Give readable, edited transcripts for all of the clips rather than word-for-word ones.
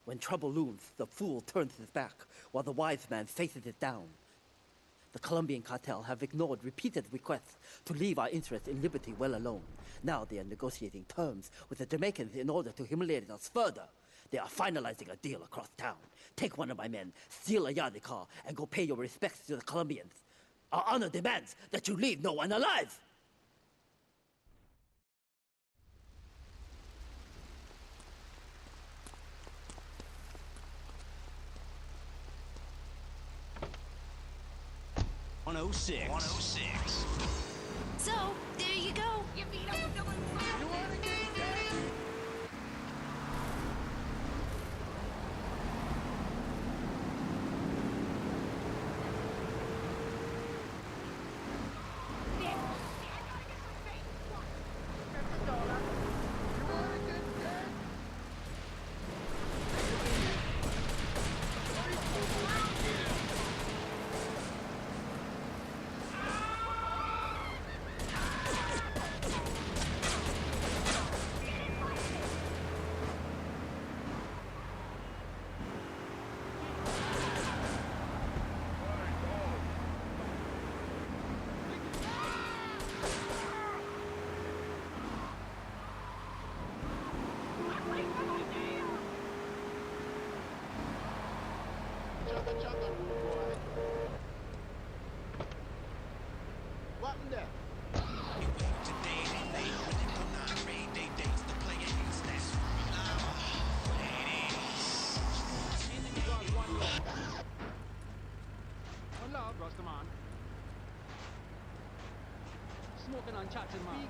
When trouble looms, the fool turns his back, while the wise man faces it down. The Colombian cartel have ignored repeated requests to leave our interests in liberty well alone. Now they are negotiating terms with the Jamaicans in order to humiliate us further. They are finalizing a deal across town. Take one of my men, steal a Yardley car, and go pay your respects to the Colombians. Our honor demands that you leave no one alive! So, there you go. You beat up the You wanna get dead? Smoking on chatting, man.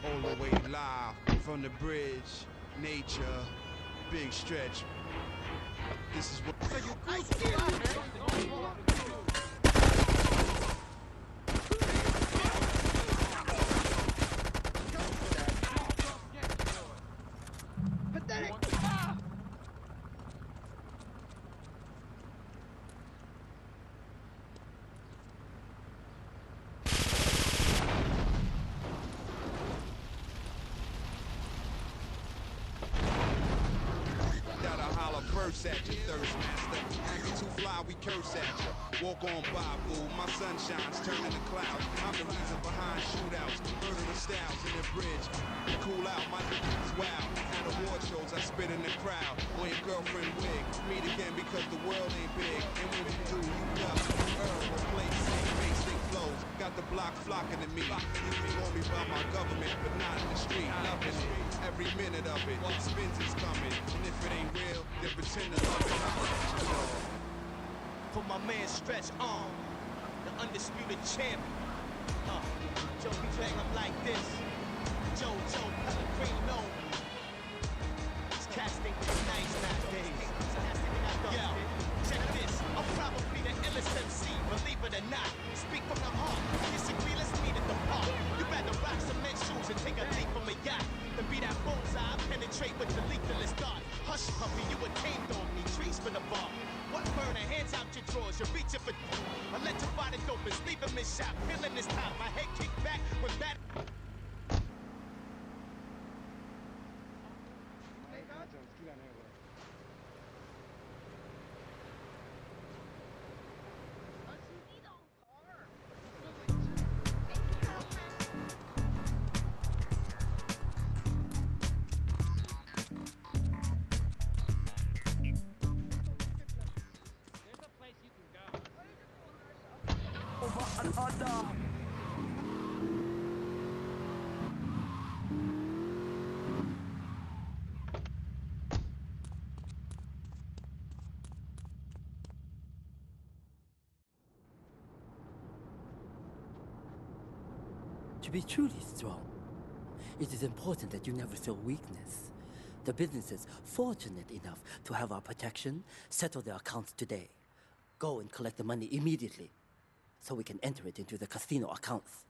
All the way live from the bridge, nature, big stretch. This is what. At you, thirst master. Acting too fly, we curse at you. Walk on by, boo. My sunshine's turning to clouds. I'm the reason behind shootouts, murdering styles in the bridge. Cool out, my niggas wild. At award shows, I spit in the crowd. On your girlfriend wig. Meet again because the world ain't big. And when you do, you duck. Earl, replace, same basic flows. Got the block flocking to me. You can call me by my government, but not in the street. Loving it. Every minute of it. Spins is coming. And if it ain't real, then pretend to love it. For my man Stretch Arm, the undisputed champion. Joe be playing up like this. Joe Pellegrino. It's casting for the nice nowadays. Yo, check this. I'm probably the illest MC, believe it or not. Speak from the heart. Disagree, let's meet at the park. You rather rock cement shoes and take a leap from a yacht than be that bullseye, penetrate with the lethalist dart. Hush, puppy, you a tame dog, need trees for the bar. What burner, hands out your drawers, you're reaching for electrified and dopers, leave him in shop, feeling this top, my head kicked back when that. To be truly strong, it is important that you never show weakness. The businesses fortunate enough to have our protection settle their accounts today. Go and collect the money immediately, so we can enter it into the casino accounts.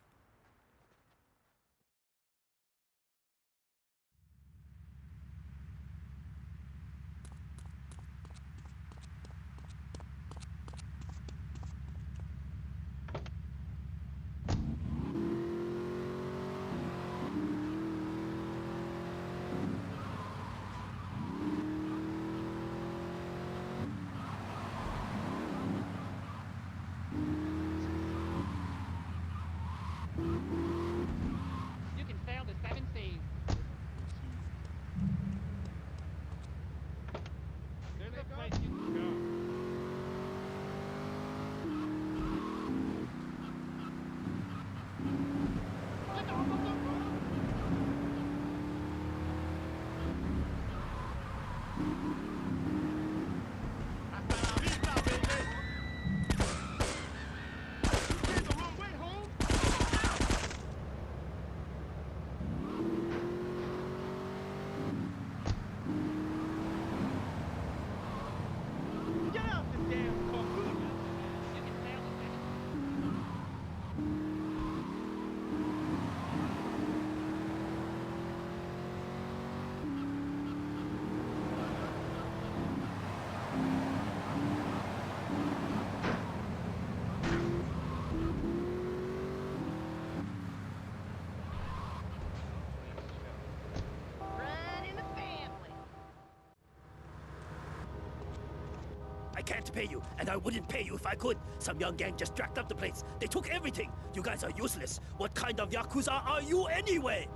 You can sail the seven seas. There's a place you can go. Get out the damn car. You can sail the seven Run in the family. I can't pay you, and I wouldn't pay you if I could. Some young gang just jacked up the place. They took everything. You guys are useless. What kind of Yakuza are you anyway?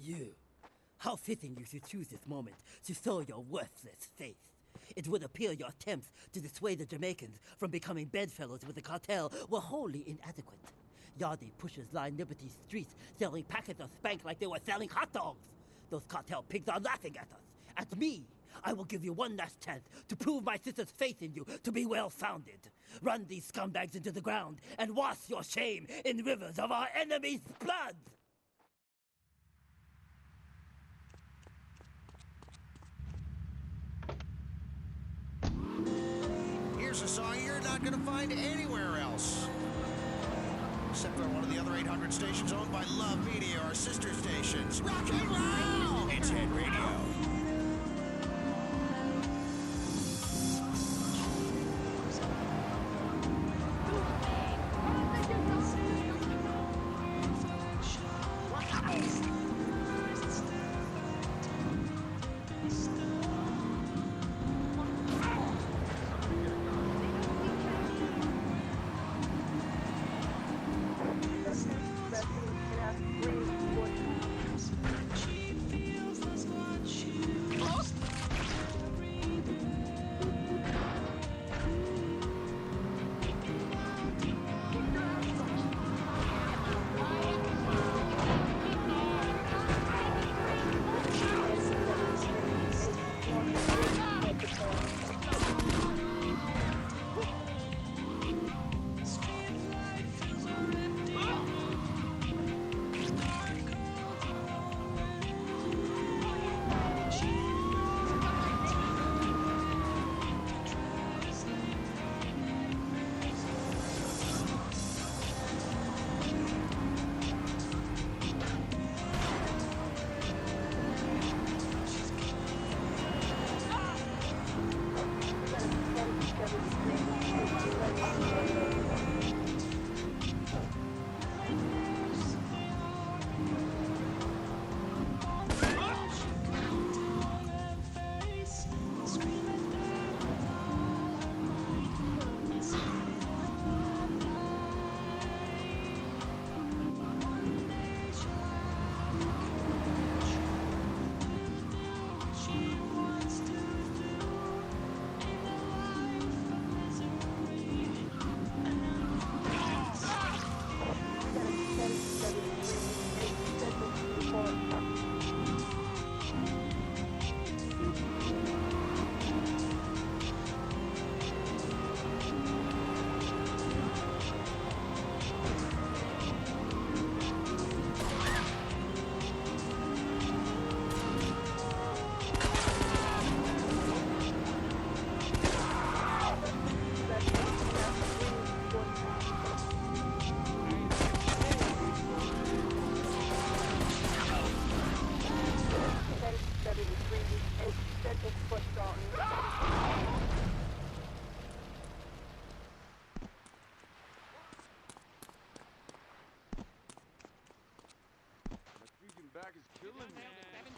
You. How fitting you should choose this moment to show your worthless faith. It would appear your attempts to dissuade the Jamaicans from becoming bedfellows with the cartel were wholly inadequate. Yardi pushers line Liberty streets selling packets of spank like they were selling hot dogs. Those cartel pigs are laughing at us. At me. I will give you one last chance to prove my sister's faith in you to be well-founded. Run these scumbags into the ground and wash your shame in rivers of our enemy's blood! Here's a song you're not gonna find anywhere else. Except on one of the other 800 stations owned by Love Media, our sister stations. Rock and roll! It's Head Radio.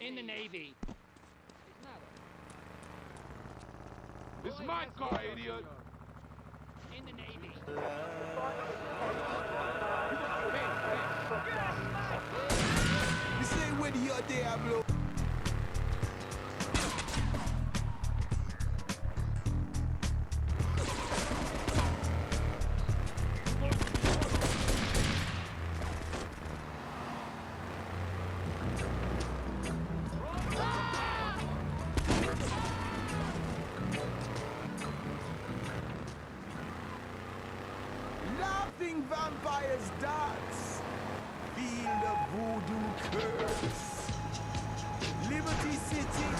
In the Navy. This is my car, idiot. In the Navy. This ain't with your Diablo. Laughing vampires dance. Feel the voodoo curse. Liberty City,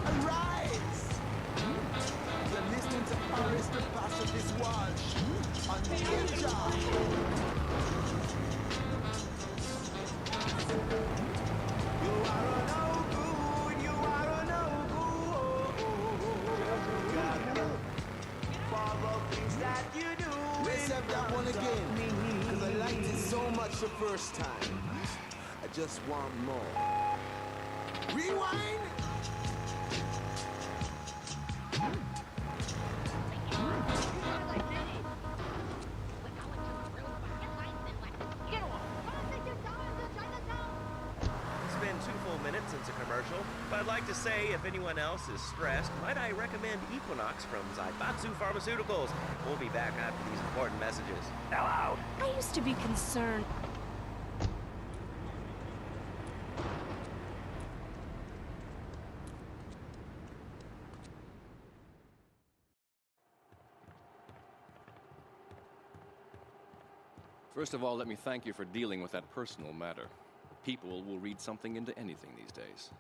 arise. You're listening to Paris, the pass of this watch on Ninja. You are no good, you are no good. For the things that you do. Let's have that one again, because I liked it so much the first time. I just want more. Rewind! It's been too controversial, but I'd like to say if anyone else is stressed, might I recommend Equinox from Zaibatsu Pharmaceuticals. We'll be back after these important messages. Now out. I used to be concerned. First of all, let me thank you for dealing with that personal matter. People will read something into anything these days.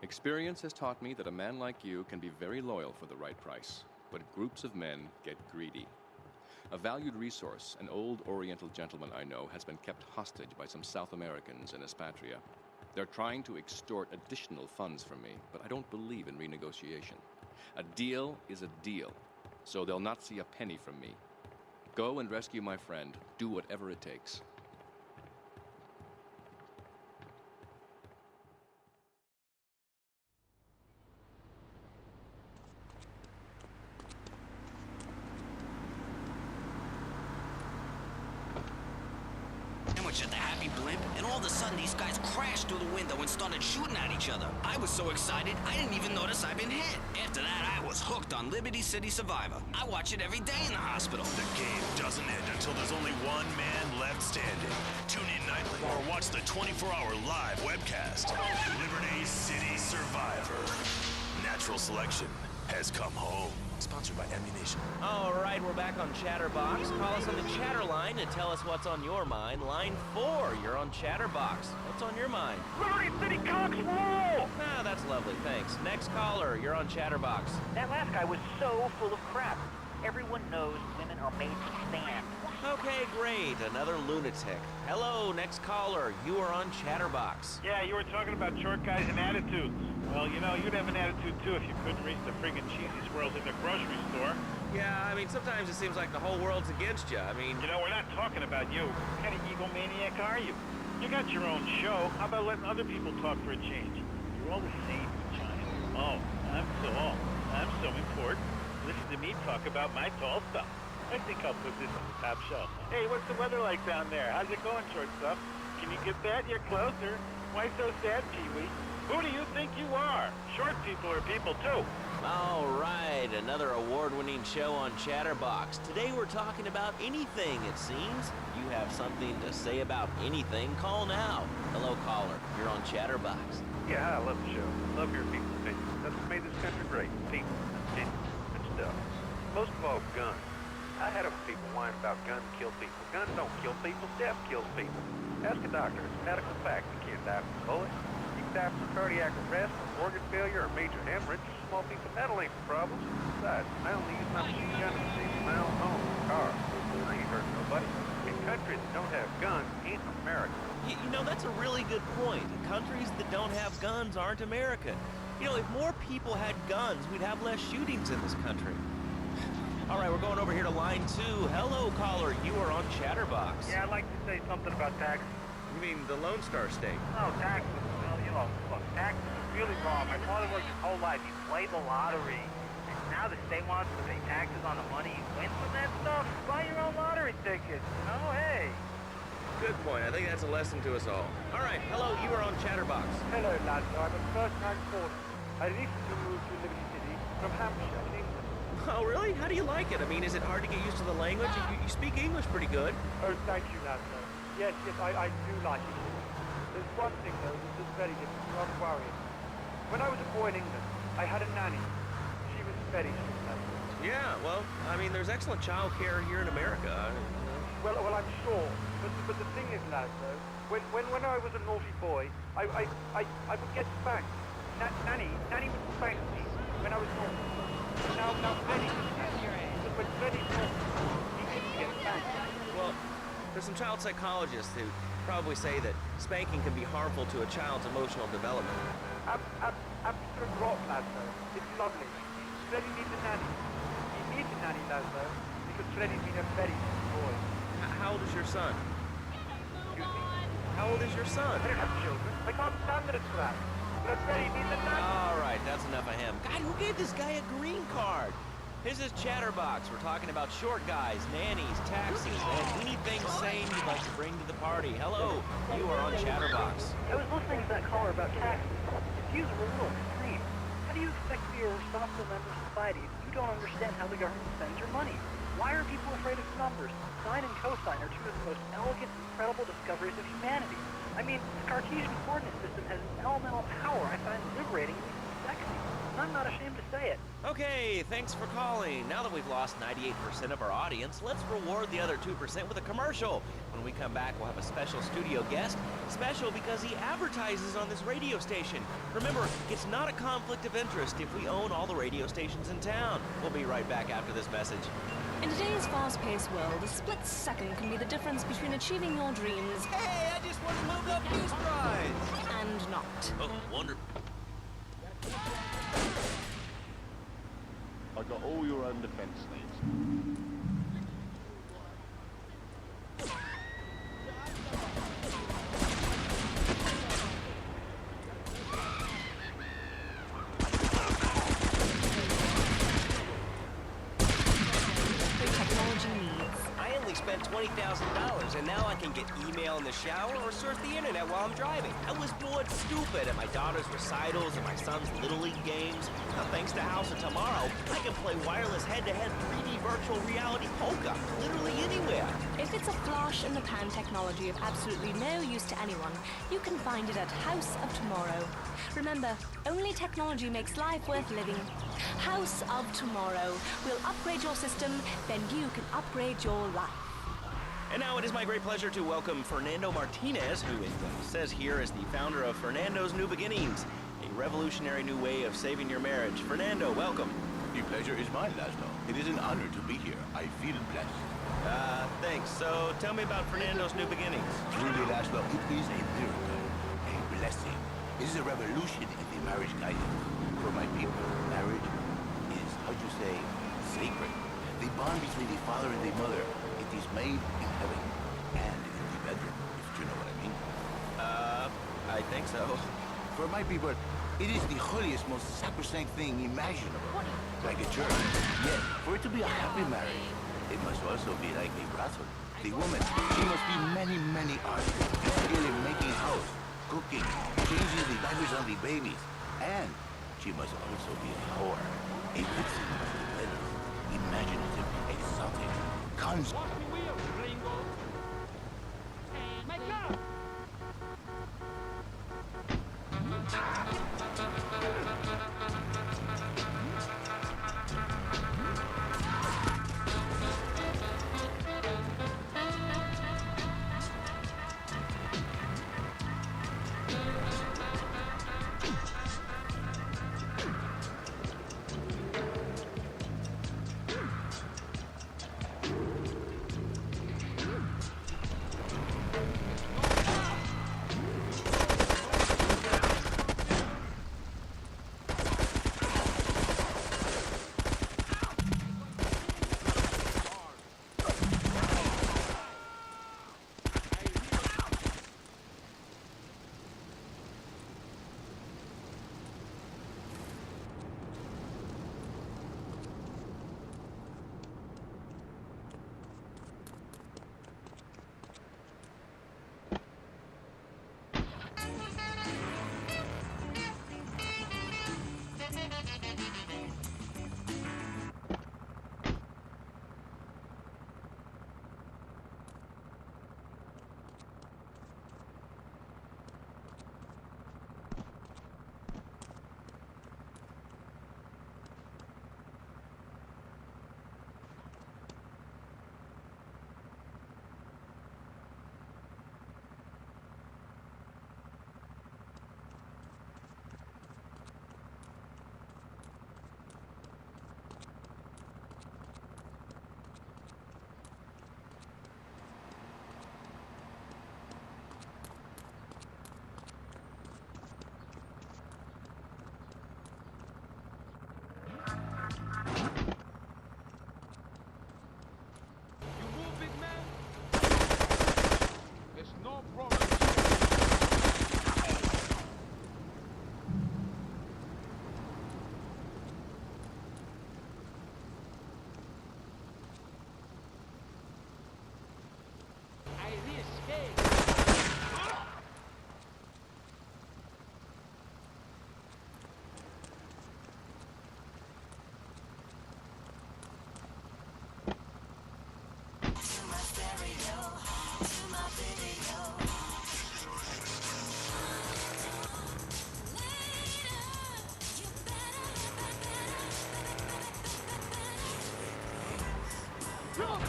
Experience has taught me that a man like you can be very loyal for the right price, but groups of men get greedy. A valued resource, an old Oriental gentleman I know, has been kept hostage by some South Americans in Espatria. They're trying to extort additional funds from me, but I don't believe in renegotiation. A deal is a deal, so they'll not see a penny from me. Go and rescue my friend. Do whatever it takes. Sandwich at the Happy Blimp, and all of a sudden these guys crashed through the window and started shooting at each other. I was so excited, I didn't even notice I'd been hit. After that, I was hooked on Liberty City Survivor. I watch it every day in the hospital. The game doesn't end until there's only one man left standing. Tune in nightly or watch the 24-hour live webcast. Liberty City Survivor. Natural selection has come home. Sponsored by Ammunition. All right, we're back on Chatterbox. Call us on the Chatter line and tell us what's on your mind. Line 4, you're on Chatterbox. What's on your mind? Liberty City Cox rule! Ah, that's lovely, thanks. Next caller, you're on Chatterbox. That last guy was so full of crap. Everyone knows women are made to stand. Okay, great. Another lunatic. Hello, next caller. You are on Chatterbox. Yeah, you were talking about short guys and attitudes. Well, you know, you'd have an attitude too if you couldn't reach the friggin' cheesy squirrels in the grocery store. Yeah, I mean, sometimes it seems like the whole world's against you. I mean... You know, we're not talking about you. What kind of egomaniac are you? You got your own show. How about letting other people talk for a change? You're all the same, giant. Oh, I'm so important. Listen to me talk about my tall stuff. I think I'll put this on the top shelf. Hey, what's the weather like down there? How's it going, short stuff? Can you get that? You're closer. Why so sad, Pee-wee? Who do you think you are? Short people are people, too. All right, another award-winning show on Chatterbox. Today we're talking about anything, it seems. You have something to say about anything, call now. Hello, caller. You're on Chatterbox. Yeah, I love the show. Love your people's opinions. That's what made this country great. People, opinions, and stuff. Most of all, guns. I had people whine about guns kill people. Guns don't kill people. Death kills people. Ask a doctor. It's a medical fact. You can't die from a bullet. You can die from cardiac arrest, organ failure, or major hemorrhage. Small piece of metal ain't the problem. Besides, I only use my machine gun to save my own home, car. I ain't hurting nobody. In countries that don't have guns ain't America. You know, that's a really good point. Countries that don't have guns aren't America. You know, if more people had guns, we'd have less shootings in this country. All right, we're going over here to line 2. Hello, caller. You are on Chatterbox. Yeah, I'd like to say something about taxes. You mean the Lone Star State? No, taxes. Well, you know, look, taxes are really wrong. My father worked his whole life. He played the lottery. And now the state wants to pay taxes on the money he wins from that stuff. Buy your own lottery tickets. Oh, hey. Good point. I think that's a lesson to us all. All right, hello. You are on Chatterbox. Hello, lads. I'm a first-time caller. I recently moved to Liberty City from Hampshire in England. Oh, really? How do you like it? I mean, is it hard to get used to the language? You speak English pretty good. Oh, thank you, Lazlo. Yes, I do like it. There's one thing, though, that's very different. I'm worried. When I was a boy in England, I had a nanny. She was very strict, Lazlo. Yeah, well, I mean, there's excellent child care here in America. Well, I'm sure. But the thing is, Lazlo, when I was a naughty boy, I would get spanked. Nanny would spank me when I was naughty. Now Freddy, but Freddy's naughty. He didn't get spanked. Well, there's some child psychologists who probably say that spanking can be harmful to a child's emotional development. Absolute rot, Lazlo. It's lovely. Freddy needs a nanny. He needs a nanny, Lazlo, because Freddy's been a very good boy. How old is your son? Excuse me? How old is your son? I don't have children. I can't stand it for that. But Freddy needs a nanny. All right, that's enough of him. God, who gave this guy a green card? This is Chatterbox. We're talking about short guys, nannies, taxis, and anything sane you'd like to bring to the party. Hello, you are on Chatterbox. I was listening to that caller about taxes. views are a little extreme. How do you expect to be a responsible member of society if you don't understand how the government spends your money? Why are people afraid of numbers? Sine and cosine are two of the most elegant, incredible discoveries of humanity. I mean, the Cartesian coordinate system has an elemental power I find liberating and even sexy. And I'm not ashamed to say it. Okay, thanks for calling. Now that we've lost 98% of our audience, let's reward the other 2% with a commercial. When we come back, we'll have a special studio guest. Special because he advertises on this radio station. Remember, it's not a conflict of interest if we own all the radio stations in town. We'll be right back after this message. In today's fast-paced world, a split second can be the difference between achieving your dreams... Hey, I just want to move up these rides! ...and not. Oh, wonderful. I got all your own defense needs. I only spent $20,000, and now I can get email in the shower or surf the internet while I'm driving. I was bored stupid at my daughter's recitals and my son's Little League games. Now, thanks to House of Tomorrow, I can play wireless head-to-head 3D virtual reality poker literally anywhere. If it's a flash-in-the-pan technology of absolutely no use to anyone, you can find it at House of Tomorrow. Remember, only technology makes life worth living. House of Tomorrow. We'll upgrade your system, then you can upgrade your life. And now it is my great pleasure to welcome Fernando Martinez, who it says here is the founder of Fernando's New Beginnings, a revolutionary new way of saving your marriage. Fernando, welcome. The pleasure is mine, Laszlo. It is an honor to be here. I feel blessed. Thanks. So tell me about Fernando's New Beginnings. Truly, Laszlo, it is a miracle, a blessing. It is a revolution in the marriage guidance. For my people, marriage is, how do you say, sacred. The bond between the father and the mother, it is made in heaven and in the bedroom, if you know what I mean. I think so. For my people, it is the holiest, most sacrosanct thing imaginable. Like a church. Yet, for it to be a happy marriage, it must also be like a brothel. The woman, she must be many, many arts. Skill in making house, cooking, changing the diapers on the babies. And she must also be a whore. A vixen, imaginative, exotic,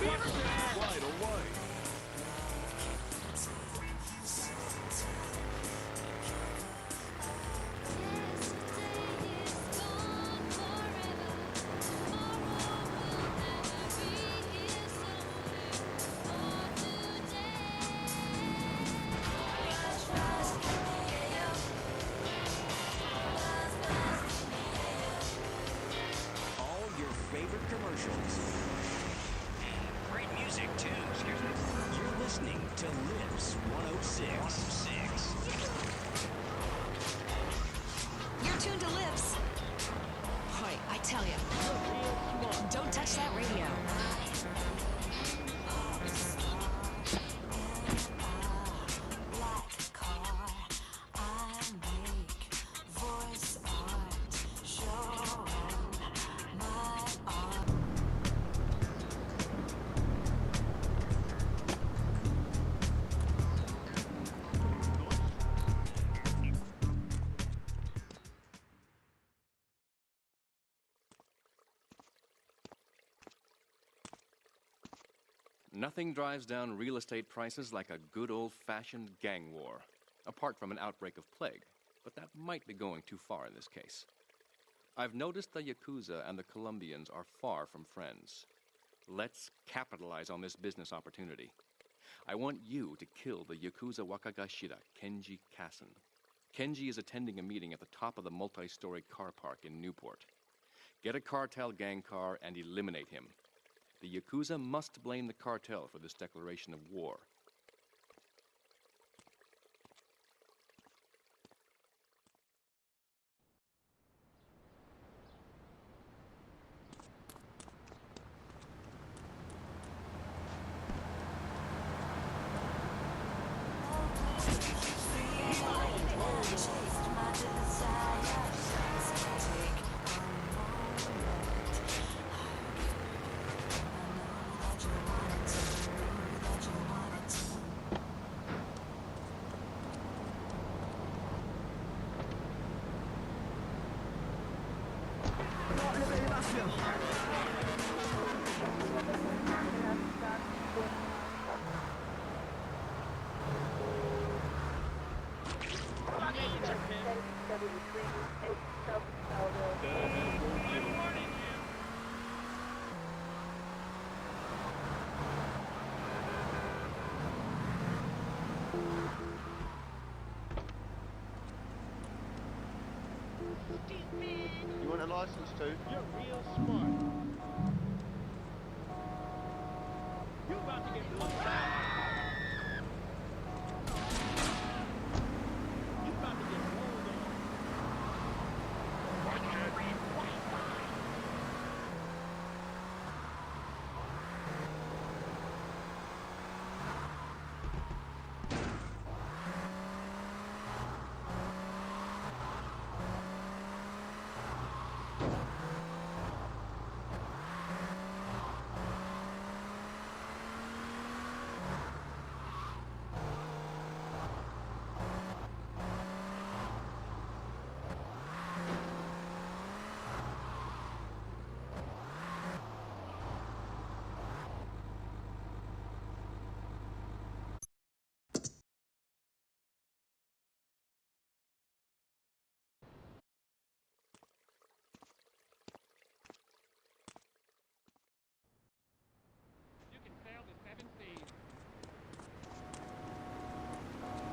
Right away. All your favorite commercials. Great music, too. Excuse me. You're listening to Lives 106. You're tuned to Lips. Boy, I tell you, don't touch that radio. Nothing drives down real estate prices like a good old-fashioned gang war, apart from an outbreak of plague, but that might be going too far in this case. I've noticed the Yakuza and the Colombians are far from friends. Let's capitalize on this business opportunity. I want you to kill the Yakuza Wakagashira, Kenji Kassen. Kenji is attending a meeting at the top of the multi-story car park in Newport. Get a cartel gang car and eliminate him. The Yakuza must blame the cartel for this declaration of war. You want a license too? You're real smart. You about to get pulled out. You about to get rolled on.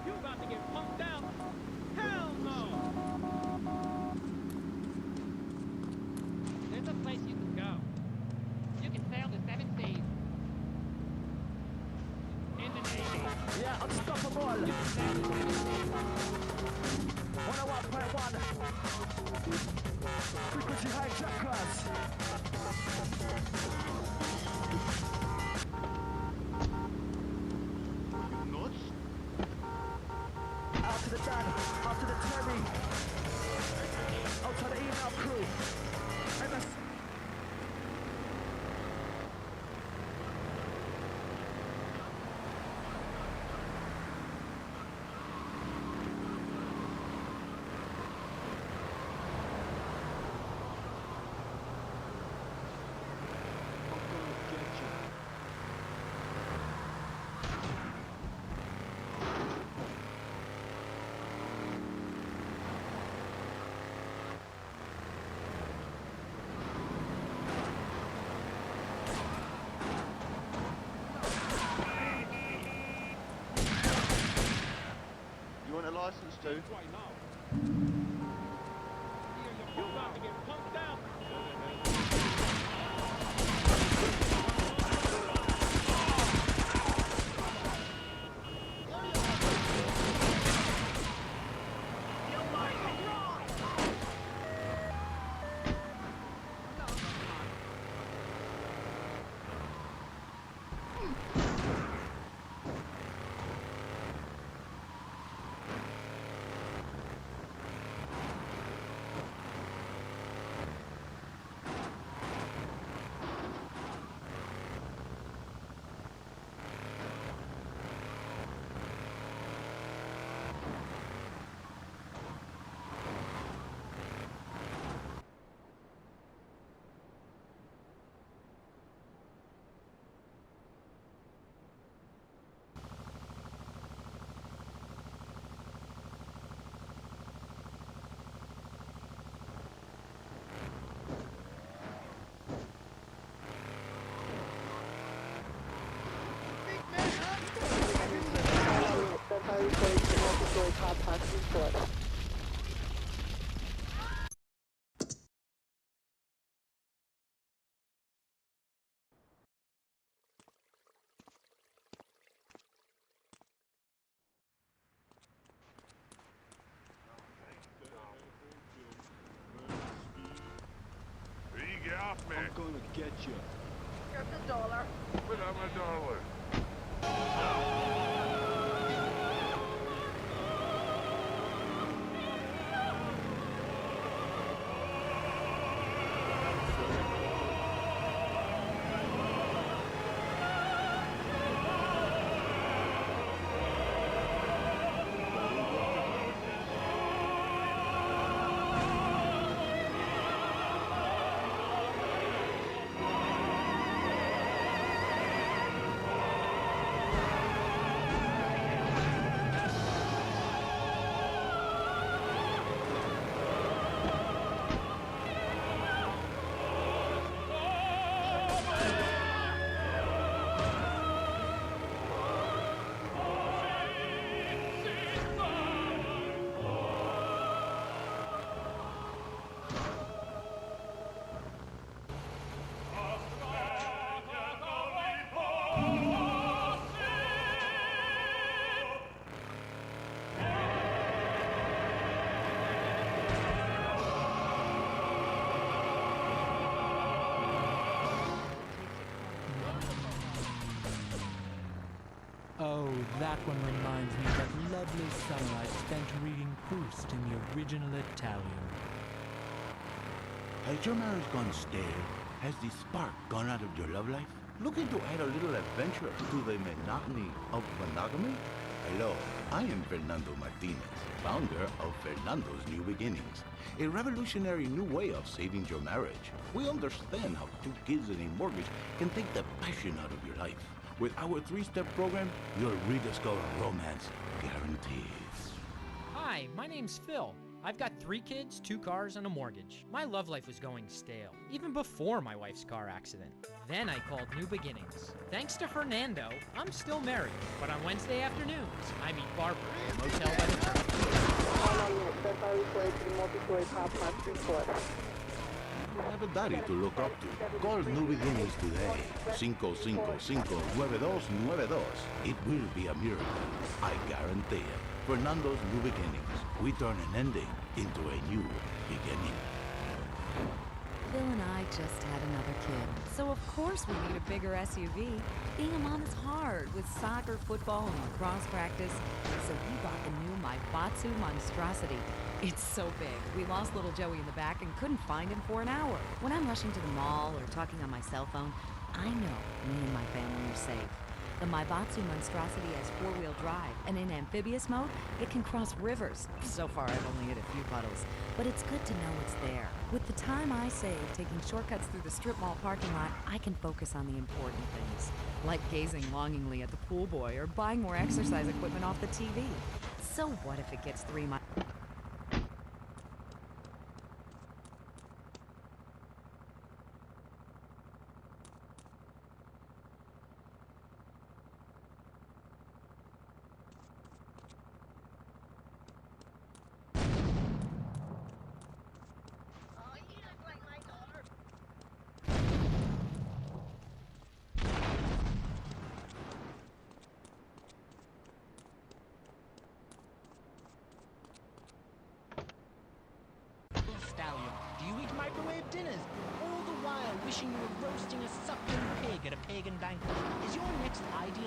You about to get punked out? Hell no! There's a place you can go. You can sail the 7 seas. In the Navy. Yeah, unstoppable. You can sail the 7 seas. 101.1. Frequency hijackers. Out to the Dan, out to the Terry, out to the email crew, MS. too. You're about to get punked out. Get off me. I'm gonna get you. Here's $1. Without my dollar. Oh, that one reminds me of that lovely summer I spent reading Proust in the original Italian. Has your marriage gone stale? Has the spark gone out of your love life? Looking to add a little adventure to the monotony of monogamy? Hello, I am Fernando Martinez, founder of Fernando's New Beginnings, a revolutionary new way of saving your marriage. We understand how 2 kids and a mortgage can take the passion out of your life. With our 3-step program, you'll rediscover romance guaranteed. Hi, my name's Phil. I've got 3 kids, 2 cars, and a mortgage. My love life was going stale, even before my wife's car accident. Then I called New Beginnings. Thanks to Fernando, I'm still married, but on Wednesday afternoons, I meet Barbara at a motel by the You have a daddy to look up to. Call New Beginnings today. 555-9292. It will be a miracle. I guarantee it. Fernando's New Beginnings. We turn an ending into a new beginning. Bill and I just had another kid, so of course we need a bigger SUV. Being a mom is hard with soccer, football, and lacrosse practice, so we bought the new Maibatsu Monstrosity. It's so big, we lost little Joey in the back and couldn't find him for an hour. When I'm rushing to the mall or talking on my cell phone, I know me and my family are safe. The Maibatsu Monstrosity has 4-wheel drive, and in amphibious mode, it can cross rivers. So far, I've only hit a few puddles, but it's good to know it's there. With the time I save taking shortcuts through the strip mall parking lot, I can focus on the important things, like gazing longingly at the pool boy or buying more exercise equipment off the TV. So what if it gets 3 miles? roasting a suckling pig at a pagan banquet is your next ideal